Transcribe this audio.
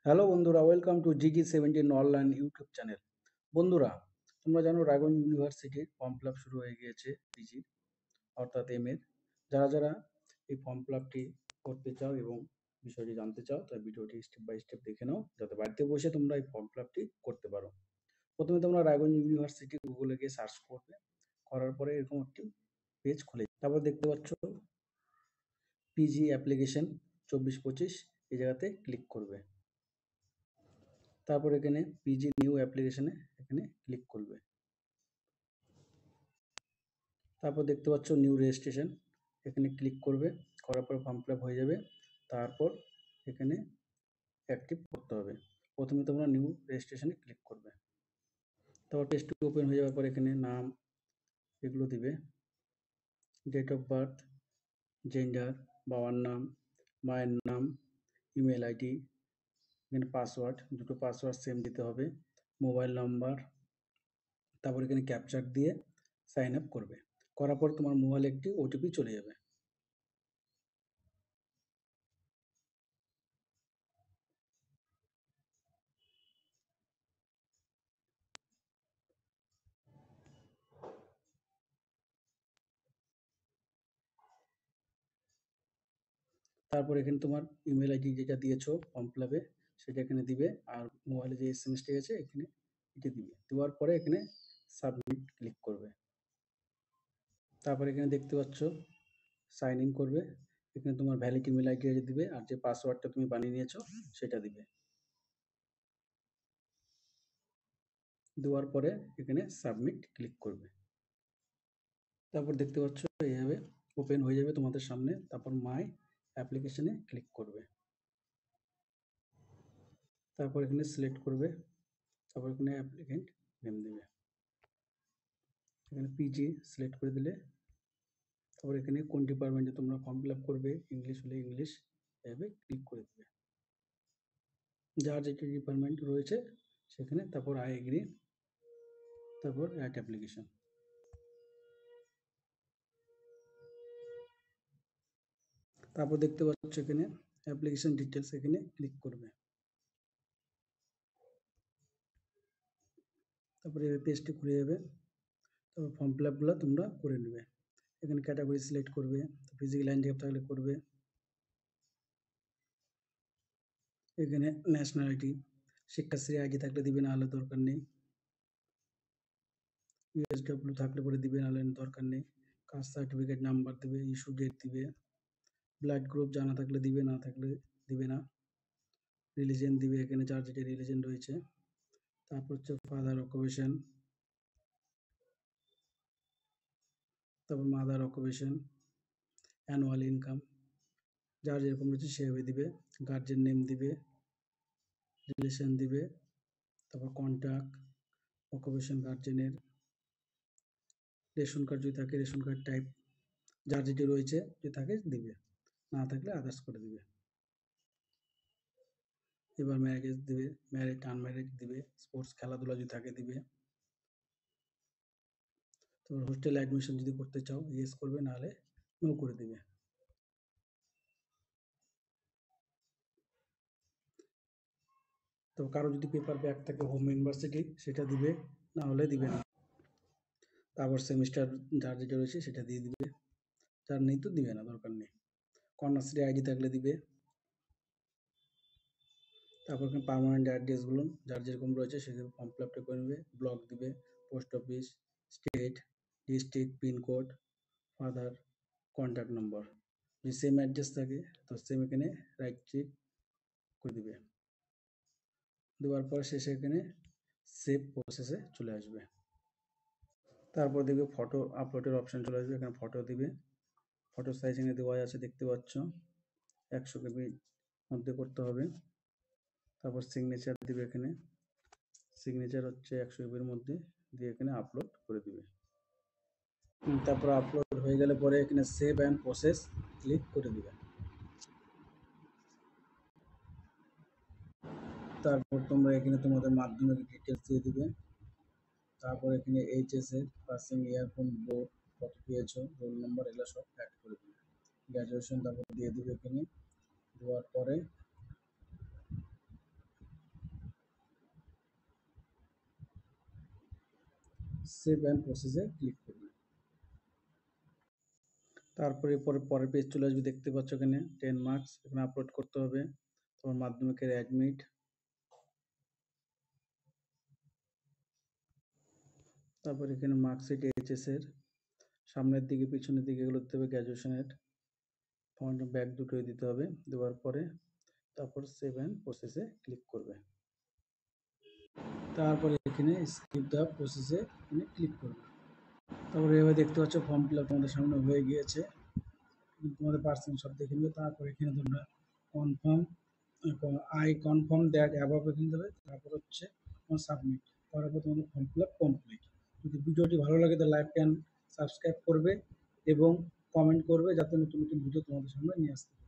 Hello বন্ধুরা, welcome to GG17 online YouTube channel. বন্ধুরা, তোমরা জানো রায়গঞ্জ ইউনিভার্সিটির ফর্ম ফিল আপ শুরু হয়ে গিয়েছে পিজি অর্থাৎ এর। যারা যারা এই ফর্ম ফিল আপটি করতে চাও এবং বিষয়টি জানতে চাও, তাই ভিডিওটি স্টেপ বাই স্টেপ দেখে নাও, যাতে বাড়িতে বসে তোমরা এই ফর্ম ফিল আপটি করতে পারো। প্রথমে তোমরা রায়গঞ্জ ইউনিভার্সিটি গুগলে গিয়ে সার্চ করবে। করার পরে এরকম একটি পেজ খুলে তারপর দেখতে পাচ্ছ পিজি অ্যাপ্লিকেশন 24-25, এই জায়গাতে ক্লিক করবে। তারপর এখানে পিজি নিউ অ্যাপ্লিকেশনে এখানে ক্লিক করবে। তারপর দেখতে পাচ্ছ নিউ রেজিস্ট্রেশন, এখানে ক্লিক করবে। করার পর ফর্ম ফিল আপ হয়ে যাবে। তারপর এখানে অ্যাক্টিভ করতে হবে। প্রথমে তোমরা নিউ রেজিস্ট্রেশনে ক্লিক করবে। তারপর পেজটি ওপেন হয়ে যাওয়ার পর এখানে নাম এগুলো দিবে, ডেট অফ বার্থ, জেন্ডার, বাবার নাম, মায়ের নাম, ইমেল আইডি, এখানে পাসওয়ার্ড, দুটো পাসওয়ার্ড সেম দিতে হবে, মোবাইল নাম্বার। তারপর এখানে ক্যাপচার দিয়ে সাইন আপ করবে। করার পর তোমার মোবাইলে একটি ওটিপি চলে যাবে। তারপর এখানে তোমার ইমেল আইডি যেটা দিয়েছো ফর্ম ফিল আপে সেটা এখানে দিবে, আর মোবাইলে যে এসএমএসটি আছে এখানে এটা দিবে। দেওয়ার পরে এখানে সাবমিট ক্লিক করবে। তারপর এখানে দেখতে পাচ্ছ সাইন ইন করবে। এখানে তোমার ভ্যালিড ইমেল আইডি দিবে, আর যে পাসওয়ার্ডটা তুমি বানিয়ে নিয়েছো সেটা দিবে। দেওয়ার পরে এখানে সাবমিট ক্লিক করবে। তারপর দেখতে পাচ্ছ এইভাবে ওপেন হয়ে যাবে তোমাদের সামনে। তারপর মাই অ্যাপ্লিকেশনে ক্লিক করবে। তারপর এখানে সিলেক্ট করবে। তারপর এখানে অ্যাপ্লিকেন্ট নেম দেবে, এখানে পিজি সিলেক্ট করে দিলে। তারপর এখানে কোন ডিপার্টমেন্টে তোমরা ফর্ম ফিল আপ করবে, ইংলিশ হলে ইংলিশ, এভাবে ক্লিক করে দেবে। যার যেটা ডিপার্টমেন্ট রয়েছে সেখানে, তারপর আই এগ্রি, তারপর অ্যাড অ্যাপ্লিকেশন। তারপর দেখতে পাচ্ছ এখানে অ্যাপ্লিকেশন ডিটেলস, এখানে ক্লিক করবে। তারপরে এই পেজটি খুলে যাবে। তারপর ফর্ম ফিল আপগুলো তোমরা করে নেবে। এখানে ক্যাটাগরি সিলেক্ট করবে, ফিজিক্যাল হ্যান্ডিক্যাপ থাকলে করবে। এখানে ন্যাশনালিটি, শিক্ষাশ্রী আইডি থাকলে দিবে, না হলে দরকার নেই। ইউএসডব্লিউ থাকলে পরে দিবে, নাহলে দরকার নেই। কাস্ট সার্টিফিকেট নাম্বার দিবে, ইস্যু ডেট দিবে। ব্লাড গ্রুপ জানা থাকলে দিবে, না থাকলে দিবে না। রিলিজিয়ন দিবে, এখানে যার যেটা রিলিজিয়ন রয়েছে। তারপর হচ্ছে ফাদার অকুপেশন, তারপর মাদার অকুপেশন, অ্যানুয়াল ইনকাম, যার যেরকম রয়েছে সেভাবে দিবে। গার্জেন নেম দিবে, রিলেশন দিবে, তারপর কন্ট্যাক্ট, অকুপেশন গার্জেনের, রেশন কার্ড যদি থাকে রেশন কার্ড টাইপ, যার যেটি রয়েছে যদি থাকে দিবে, না থাকলে আদার্স করে দিবে। এবার ম্যারেজ দিবে, ম্যারিড আনম্যারিড দিবে, স্পোর্টস খেলাধুলা যদি থাকে দিবে। তারপর হোস্টেল অ্যাডমিশন যদি করতে চাও ইয়েস করবে, নাহলে নো করে দিবে। তো কারো যদি পেপার ব্যাক থাকে হোম ইউনিভার্সিটি সেটা দিবে, না হলে দিবে না। তারপর সেমিস্টার যার যেটা রয়েছে সেটা দিয়ে দিবে, যার নেই তো দিবে না, দরকার নেই। কন্যাশ্রী আইডি থাকলে দিবে। তারপর এখানে পার্মানেন্ট অ্যাড্রেসগুলো যার যেরকম রয়েছে সেগুলো ফর্ম ফিল আপটা করে নেবে। ব্লক দিবে, post office, state, district, pincode, father, contact number. যদি সেম অ্যাড্রেস থাকে তো সেম এখানে রাইট ক্লিক করে দিবে। দেওয়ার পর শেষে এখানে সেভ প্রসেসে চলে আসবে। তারপর দেখবে ফটো আপলোডের অপশান চলে আসবে, এখানে ফটো দিবে। ফটো সাইজ এখানে দেওয়া আছে দেখতে পাচ্ছ, 100 KB মধ্যে করতে হবে। তারপর সিগনেচার দিবে, এখানে সিগনেচার হচ্ছে 100 KB মধ্যে দিয়ে এখানে আপলোড করে দিবে। তারপর আপলোড হয়ে গেলে পরে এখানে সেভ অ্যান্ড প্রসেস ক্লিক করে দিবে। তারপর তোমরা এখানে তোমাদের মাধ্যমিক ডিটেলস দিয়ে দিবে। তারপর এখানে এইচএস এর পাসিং ইয়ার, কোন বোর্ড, কত পেয়েছো, রোল নাম্বার, এগুলো সব অ্যাড করে দিবে। গ্র্যাজুয়েশন তারপর দিয়ে দিবে এখানে। দেওয়ার পরে সেভ অ্যান্ড প্রসেসে ক্লিক করবে। তারপরে পরের পেজ চলে আসবে, দেখতে পাচ্ছ এখানে 10 মার্কস, এখানে আপলোড করতে হবে তোমার মাধ্যমিকের অ্যাডমিট। তারপর এখানে মার্কশিট এইচএসের সামনের দিকে পিছনের দিকে এগুলো দিতে হবে, গ্র্যাজুয়েশনের ফ্রন্ট ব্যাক দুটোই দিতে হবে। দেওয়ার পরে তারপর সেভ অ্যান্ড প্রসেসে ক্লিক করবে। তারপরে এখানে স্কিপ দ্য প্রসেসে এখানে ক্লিক করবে। তারপরে এবার দেখতে পাচ্ছ ফর্ম ফিল আপ তোমাদের সামনে হয়ে গিয়েছে, তোমাদের পার্সেন্ট সব দেখে নেবে। তারপর এখানে তোমরা confirm, I confirm that above এখানে দেবে। তারপর হচ্ছে সাবমিট করার পর তোমাদের ফর্ম ফিল আপ কমপ্লিট। যদি ভিডিওটি ভালো লাগে তো লাইক অ্যান্ড সাবস্ক্রাইব করবে এবং কমেন্ট করবে, যাতে নতুন নতুন ভিডিও তোমাদের সামনে নিয়ে আসতে পারে।